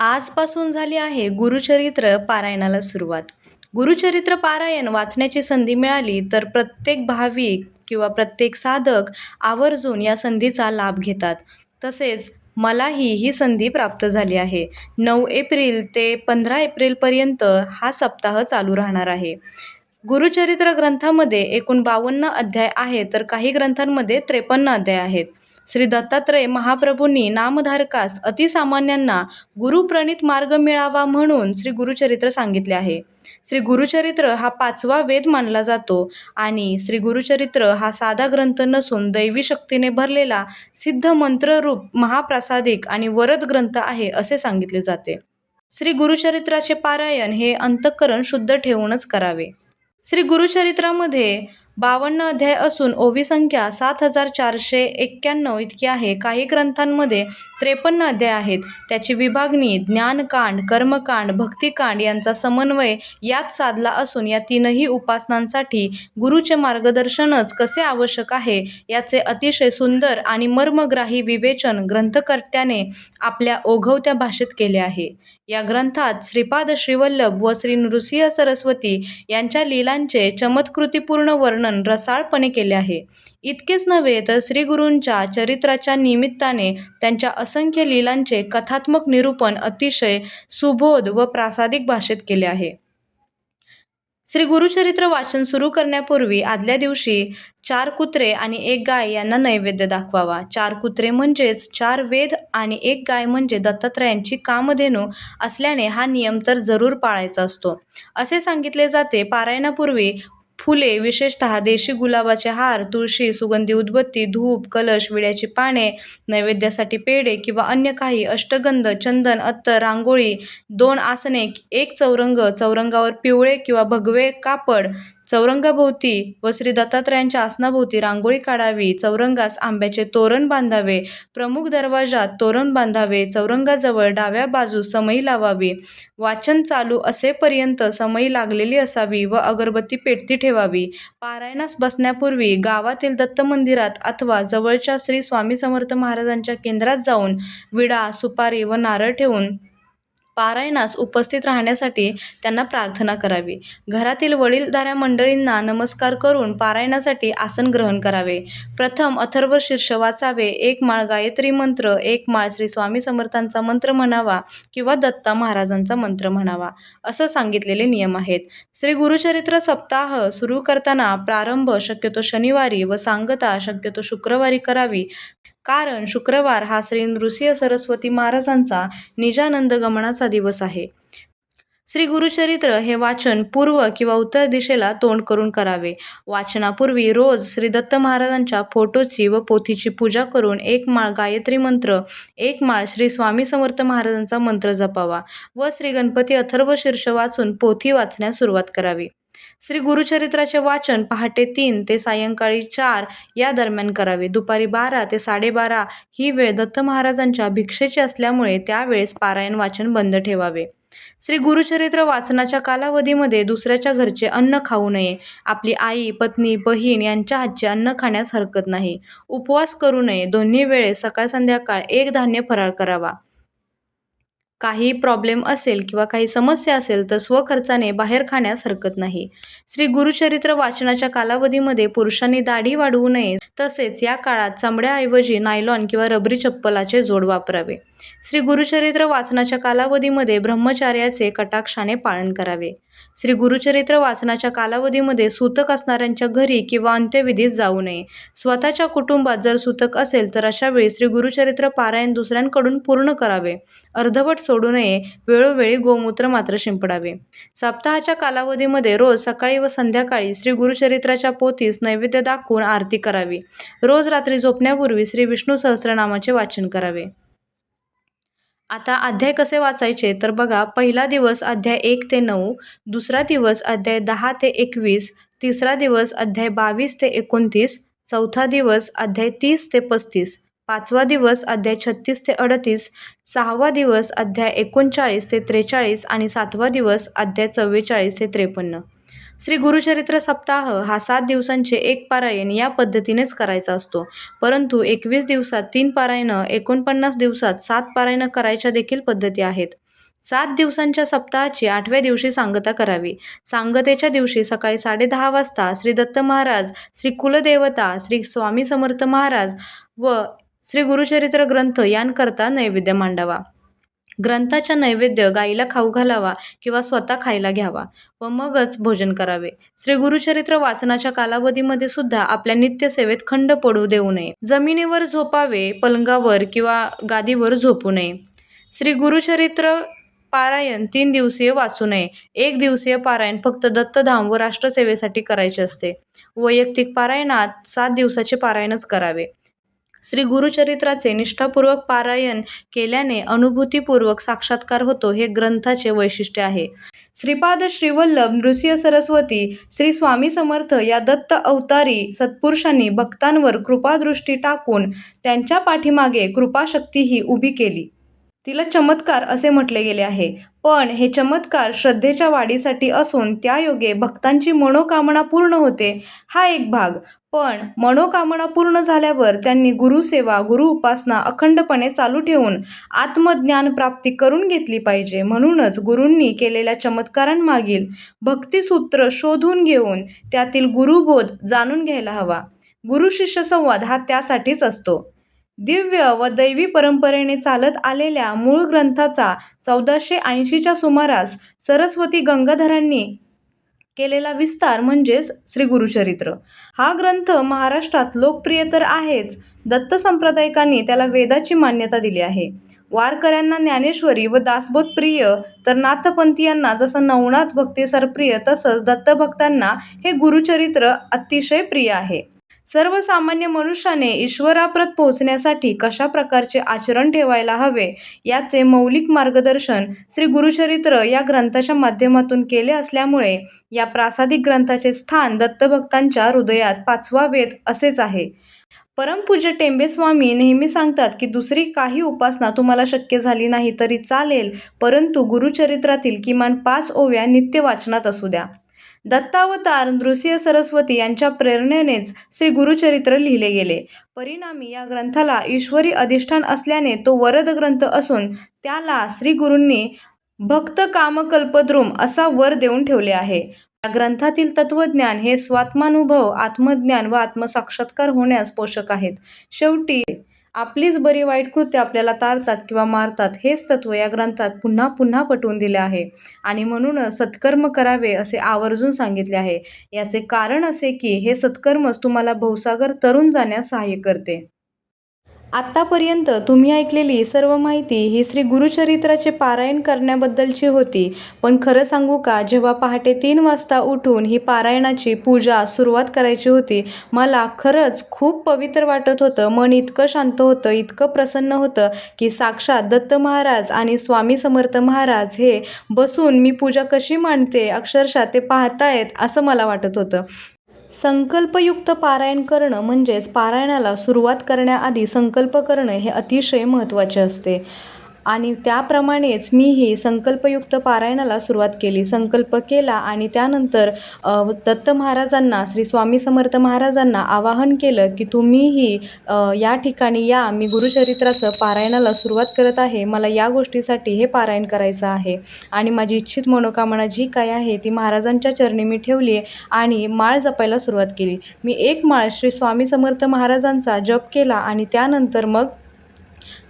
आजपासून झाली आहे गुरुचरित्र पारायणाला सुरुवात. गुरुचरित्र पारायण वाचण्याची संधी मिळाली तर प्रत्येक भाविक किंवा प्रत्येक साधक आवर्जून या संधीचा लाभ घेतात. तसेच मलाही ही संधी प्राप्त झाली आहे. 9 एप्रिल ते 15 एप्रिलपर्यंत हा सप्ताह चालू राहणार आहे. गुरुचरित्र ग्रंथामध्ये एकूण 52 अध्याय आहेत, तर काही ग्रंथांमध्ये 53 अध्याय आहेत. श्री दत्तात्रय महाप्रभूंनी नामधारकास अतिसामान्यांना गुरुप्रणीत मार्ग मिळावा म्हणून श्री गुरुचरित्र सांगितले आहे. श्री गुरुचरित्र हा 5वा वेद मानला जातो आणि श्री गुरुचरित्र हा साधा ग्रंथ नसून दैवी शक्तीने भरलेला सिद्ध मंत्ररूप महाप्रासादिक आणि वरद ग्रंथ आहे असे सांगितले जाते. श्री गुरुचरित्राचे पारायण हे अंतःकरण शुद्ध ठेवूनच करावे. श्री गुरुचरित्रामध्ये 52 अध्याय असून ओवी संख्या 7491 इतकी आहे. काही ग्रंथांमध्ये 53 अध्याय आहेत. त्याची विभागणी ज्ञानकांड, कर्मकांड, भक्तिकांड यांचा समन्वय यात साधला असून या तीनही उपासनांसाठी गुरुचे मार्गदर्शनच कसे आवश्यक आहे याचे अतिशय सुंदर आणि मर्मग्राही विवेचन ग्रंथकर्त्याने आपल्या ओघवत्या भाषेत केले आहे. या ग्रंथात श्रीपाद श्रीवल्लभ व श्री नृसिंह सरस्वती यांच्या लीलांचे चमत्कृतीपूर्ण वर्णन रसाळपणे केले आहे. इतकेच नव्हे तर श्री गुरूंच्या चरित्राच्या निमित्ताने त्यांच्या असंख्य लीलांचे कथात्मक निरूपण अतिशय सुबोध व प्रासादिक भाषेत केले आहे. श्री गुरुचरित्र वाचन सुरू करण्यापूर्वी आदल्या दिवशी 4 कुत्रे आणि 1 गाय यांना नैवेद्य दाखवावा. 4 कुत्रे म्हणजेच 4 वेद आणि 1 गाय म्हणजे दत्तात्रयांची कामधेनू असल्याने हा नियम तर जरूर पाळायचा असतो असे सांगितले जाते. पारायणापूर्वी फुले, विशेषतः देशी गुलाबाचे हार, तुळशी, सुगंधी उदबत्ती, धूप, कलश, विड्याची पाने, नैवेद्यासाठी पेढे किंवा अन्य काही, अष्टगंध, चंदन, अत्तर, रांगोळी, 2 आसने, 1 चौरंग, चौरंगावर पिवळे किंवा भगवे कापड, चौरंगाभोवती व श्री दत्तात्रयांच्या आसनाभोवती रांगोळी काढावी. चौरंगास आंब्याचे तोरण बांधावे. प्रमुख दरवाजात तोरण बांधावे. चौरंगाजवळ डाव्या बाजूस समई लावावी. वाचन चालू असेपर्यंत समई लागलेली असावी व अगरबत्ती पेटती ठेवावी. पारायणास बसण्यापूर्वी गावातील दत्त मंदिरात अथवा जवळच्या श्री स्वामी समर्थ महाराजांच्या केंद्रात जाऊन विडा, सुपारी व नारळ ठेवून पारायणास उपस्थित राहण्यासाठी त्यांना प्रार्थना करावी. घरातील वडीलधाऱ्या मंडळींना नमस्कार करून पारायणासाठी आसन ग्रहण करावे. प्रथम अथर्व शीर्ष वाचावे. 1 माळ गायत्री मंत्र, 1 माळ श्री स्वामी समर्थांचा मंत्र म्हणावा किंवा दत्ता महाराजांचा मंत्र म्हणावा असं सांगितलेले नियम आहेत. श्री गुरुचरित्र सप्ताह सुरू करताना प्रारंभ शक्यतो शनिवारी व सांगता शक्यतो शुक्रवारी करावी, कारण शुक्रवार हा श्री नृसिंह सरस्वती महाराजांचा निजानंद गमनाचा दिवस आहे. श्री गुरुचरित्र हे वाचन पूर्व किंवा उत्तर दिशेला तोंड करून करावे. वाचनापूर्वी रोज श्री दत्त महाराजांच्या फोटोची व पोथीची पूजा करून 1 माळ गायत्री मंत्र, 1 माळ श्री स्वामी समर्थ महाराजांचा मंत्र जपावा व श्री गणपती अथर्व शीर्ष वाचून पोथी वाचण्यास सुरुवात करावी. श्री गुरुचरित्राचे वाचन पहाटे 3 ते सायंकाळी 4 या दरम्यान करावे. दुपारी 12 ते 12:30 ही वेळ दत्त महाराजांच्या भिक्षेची असल्यामुळे त्यावेळेस पारायण वाचन बंद ठेवावे. श्री गुरुचरित्र वाचनाच्या कालावधीमध्ये दुसऱ्याच्या घरचे अन्न खाऊ नये. आपली आई, पत्नी, बहीण यांच्या हातचे अन्न खाण्यास हरकत नाही. उपवास करू नये. दोन्ही वेळेस सकाळ संध्याकाळ 1 धान्य फराळ करावा. काही प्रॉब्लेम असेल किंवा काही समस्या असेल तर स्वखर्चाने बाहेर खाण्यास हरकत नाही. श्री गुरुचरित्र वाचनाच्या कालावधीमध्ये पुरुषांनी दाढी वाढवू नये. तसेच या काळात चामड्याऐवजी नायलॉन किंवा रबरी चप्पलाचे जोड वापरावे. श्री गुरुचरित्र वाचनाच्या कालावधीमध्ये ब्रह्मचार्याचे कटाक्षाने पालन करावे. श्री गुरुचरित्र वाचनाच्या कालावधीमध्ये सूतक असणाऱ्यांच्या घरी किंवा अंत्यविधीत जाऊ नये. स्वतःच्या कुटुंबात जर सूतक असेल तर अशा वेळी श्री गुरुचरित्र पारायण दुसऱ्यांकडून पूर्ण करावे. अर्धवट सोडू नये. वेळोवेळी गोमूत्र मात्र शिंपडावे. सप्ताहाच्या कालावधीमध्ये रोज सकाळी व संध्याकाळी श्री गुरुचरित्राच्या पोथीस नैवेद्य दाखवून आरती करावी. रोज रात्री झोपण्यापूर्वी श्री विष्णू सहस्रनामाचे वाचन करावे. आता अध्याय कसे वाचायचे तर बघा, पहिला दिवस अध्याय 1 ते 9, दुसरा दिवस अध्याय 10 ते 21, तिसरा दिवस अध्याय 22 ते 29, चौथा दिवस अध्याय 30 ते 35, 5वा दिवस अध्याय 36 ते 38, 6वा दिवस अध्याय 39 ते 43 आणि 7वा दिवस अध्याय 44 ते 53. श्री गुरुचरित्र सप्ताह हा 7 दिवसांचे 1 पारायण या पद्धतीनेच करायचा असतो. परंतु 21 दिवसात 3 पारायणं, 49 दिवसात 7 पारायणं करायच्या देखील पद्धती आहेत. 7 दिवसांच्या सप्ताहाची 8व्या दिवशी सांगता करावी. सांगतेच्या दिवशी सकाळी 10:30 वाजता श्री दत्त महाराज, श्री कुलदेवता, श्री स्वामी समर्थ महाराज व श्री गुरुचरित्र ग्रंथ यांकरता नैवेद्य मांडावा. ग्रंथाच्या नैवेद्य गाईला खाऊ घालावा किंवा स्वतः खायला घ्यावा व मगच भोजन करावे. श्री गुरुचरित्र वाचनाच्या कालावधीमध्ये सुद्धा आपल्या नित्यसेवेत खंड पडू देऊ नये. जमिनीवर झोपावे, पलंगावर किंवा गादीवर झोपू नये. श्री गुरुचरित्र पारायण 3 दिवसीय वाचू नये. 1 दिवसीय पारायण फक्त दत्तधाम व राष्ट्रसेवेसाठी करायचे असते. वैयक्तिक पारायणात 7 दिवसाचे पारायणच करावे. श्री गुरुचरित्राचे निष्ठापूर्वक पारायण केल्याने अनुभूतीपूर्वक साक्षात्कार होतो, हे ग्रंथाचे वैशिष्ट्य आहे. श्रीपाद श्रीवल्लभ नृसिंह सरस्वती, श्री स्वामी समर्थ या दत्त अवतारी सत्पुरुषांनी भक्तांवर कृपादृष्टी टाकून त्यांच्या पाठीमागे कृपाशक्ती ही उभी केली. तिला चमत्कार असे म्हटले गेले आहे. पण हे चमत्कार श्रद्धेच्या वाढीसाठी असून त्यायोगे भक्तांची मनोकामना पूर्ण होते हा एक भाग. पण मनोकामना पूर्ण झाल्यावर त्यांनी गुरुसेवा, गुरु उपासना अखंडपणे चालू ठेवून आत्मज्ञान प्राप्ती करून घेतली पाहिजे. म्हणूनच गुरूंनी केलेल्या चमत्कारांमागील भक्तिसूत्र शोधून घेऊन त्यातील गुरुबोध जाणून घ्यायला हवा. गुरु शिष्य संवाद हा त्यासाठीच असतो. दिव्य व दैवी परंपरेने चालत आलेल्या मूळ ग्रंथाचा 1480च्या सुमारास सरस्वती गंगाधरांनी केलेला विस्तार म्हणजेच श्री गुरुचरित्र. हा ग्रंथ महाराष्ट्रात लोकप्रिय तर आहेच, दत्त संप्रदायिकांनी त्याला वेदाची मान्यता दिली आहे. वारकऱ्यांना ज्ञानेश्वरी व दासबोध प्रिय तर नाथपंथीयांना जसं नवनाथ भक्तिसार प्रिय, तसंच दत्तभक्तांना हे गुरुचरित्र अतिशय प्रिय आहे. सर्वसामान्य मनुष्याने ईश्वराप्रत पोहोचण्यासाठी कशा प्रकारचे आचरण ठेवायला हवे याचे मौलिक मार्गदर्शन श्री गुरुचरित्र या ग्रंथाच्या माध्यमातून केले असल्यामुळे या प्रासादिक ग्रंथाचे स्थान दत्तभक्तांच्या हृदयात 5वा वेद असेच आहे. परमपूज्य टेंबेस्वामी नेहमी सांगतात की दुसरी काही उपासना तुम्हाला शक्य झाली नाही तरी चालेल, परंतु गुरुचरित्रातील किमान 5 ओव्या नित्य वाचनात असू द्या. दत्तावतार नृसिंह सरस्वती यांच्या प्रेरणेनेच श्री गुरुचरित्र लिहिले गेले. परिणामी या ग्रंथाला ईश्वरी अधिष्ठान असल्याने तो वरद ग्रंथ असून त्याला श्री गुरूंनी भक्त कामकल्पद्रुम असा वर देऊन ठेवले आहे. या ग्रंथातील तत्वज्ञान हे स्वात्मानुभव, आत्मज्ञान व आत्मसाक्षात्कार होण्यास पोषक आहेत. शेवटी आपलीच बरी वाईट कृत्य आपल्याला तारतात किंवा मारतात, हेच तत्व या ग्रंथात पुन्हा पुन्हा पटवून दिले आहे आणि म्हणूनच सत्कर्म करावे असे आवर्जून सांगितले आहे. याचे कारण असे की हे सत्कर्मच तुम्हाला भवसागर तरून जाण्यास सहाय्य करते. आत्तापर्यंत तुम्ही ऐकलेली सर्व माहिती ही श्री गुरुचरित्राचे पारायण करण्याबद्दलची होती. पण खरं सांगू का, जेव्हा पहाटे 3 वाजता उठून ही पारायणाची पूजा सुरुवात करायची होती, मला खरंच खूप पवित्र वाटत होतं. मन इतकं शांत होतं, इतकं प्रसन्न होतं की साक्षात दत्त महाराज आणि स्वामी समर्थ महाराज हे बसून मी पूजा कशी मांडते अक्षरशः ते पाहतायत असं मला वाटत होतं. संकल्पयुक्त पारायण करणं म्हणजेच पारायणाला सुरुवात करण्याआधी संकल्प करणं हे अतिशय महत्त्वाचे असते आणि त्याप्रमाणेच मीही संकल्पयुक्त पारायणाला सुरुवात केली. संकल्प केला आणि त्यानंतर दत्त महाराजांना, श्री स्वामी समर्थ महाराजांना आवाहन केलं की तुम्हीही या ठिकाणी या, मी गुरुचरित्राचं पारायणाला सुरुवात करत आहे. मला या गोष्टीसाठी हे पारायण करायचं आहे आणि माझी इच्छित मनोकामना जी काय आहे ती महाराजांच्या चरणी मी ठेवली आणि माळ जपायला सुरुवात केली. मी 1 माळ श्री स्वामी समर्थ महाराजांचा जप केला आणि त्यानंतर मग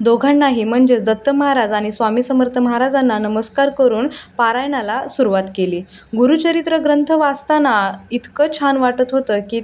दोघांनाही म्हणजेच दत्त महाराज आणि स्वामी समर्थ महाराजांना नमस्कार करून पारायणाला सुरुवात केली. गुरुचरित्र ग्रंथ वाचताना इतकं छान वाटत होतं की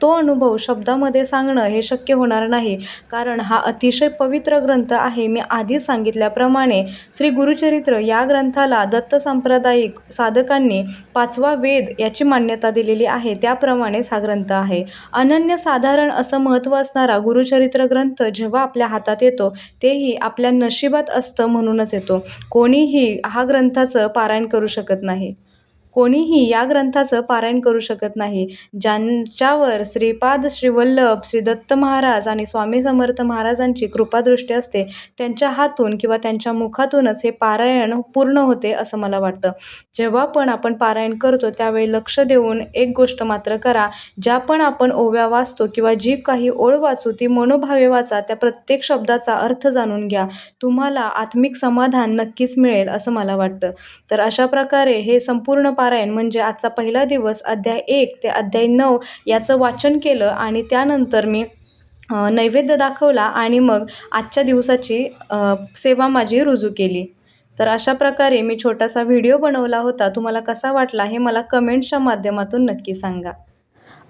तो अनुभव शब्दामध्ये सांगणं हे शक्य होणार नाही, कारण हा अतिशय पवित्र ग्रंथ आहे. मी आधीच सांगितल्याप्रमाणे श्री गुरुचरित्र या ग्रंथाला दत्त सांप्रदायिक साधकांनी 5वा वेद याची मान्यता दिलेली आहे. त्याप्रमाणेच हा ग्रंथ आहे. अनन्यसाधारण असं महत्त्व असणारा गुरुचरित्र ग्रंथ जेव्हा आपल्या हातात येतो तेही आपल्या नशिबात असतं म्हणूनच येतो. कोणीही हा ग्रंथाचं पारायण करू शकत नाही. कोणीही या ग्रंथाचं पारायण करू शकत नाही. ज्यांच्यावर श्रीपाद श्रीवल्लभ श्री दत्त महाराज आणि स्वामी समर्थ महाराजांची कृपादृष्टी असते त्यांच्या हातून किंवा त्यांच्या मुखातूनच हे पारायण पूर्ण होते असं मला वाटतं. जेव्हा पण आपण पारायण करतो त्यावेळी लक्ष देऊन एक गोष्ट मात्र करा, ज्या पण आपण ओव्या वाचतो किंवा जी काही ओळ वाचू ती मनोभावे वाचा, त्या प्रत्येक शब्दाचा अर्थ जाणून घ्या. तुम्हाला आत्मिक समाधान नक्कीच मिळेल असं मला वाटतं. तर अशा प्रकारे हे संपूर्ण पारायण म्हणजे आजचा पहिला दिवस अध्याय 1 ते अध्याय 9 याचं वाचन केलं आणि त्यानंतर मी नैवेद्य दाखवला आणि मग आजच्या दिवसाची सेवा माझी रुजू केली. तर अशा प्रकारे मी छोटासा व्हिडिओ बनवला होता. तुम्हाला कसा वाटला हे मला कमेंट्सच्या माध्यमातून नक्की सांगा.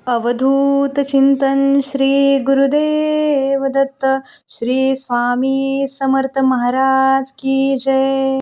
अवधूत चिंतन श्री गुरुदेव दत्त श्री स्वामी समर्थ महाराज की जय.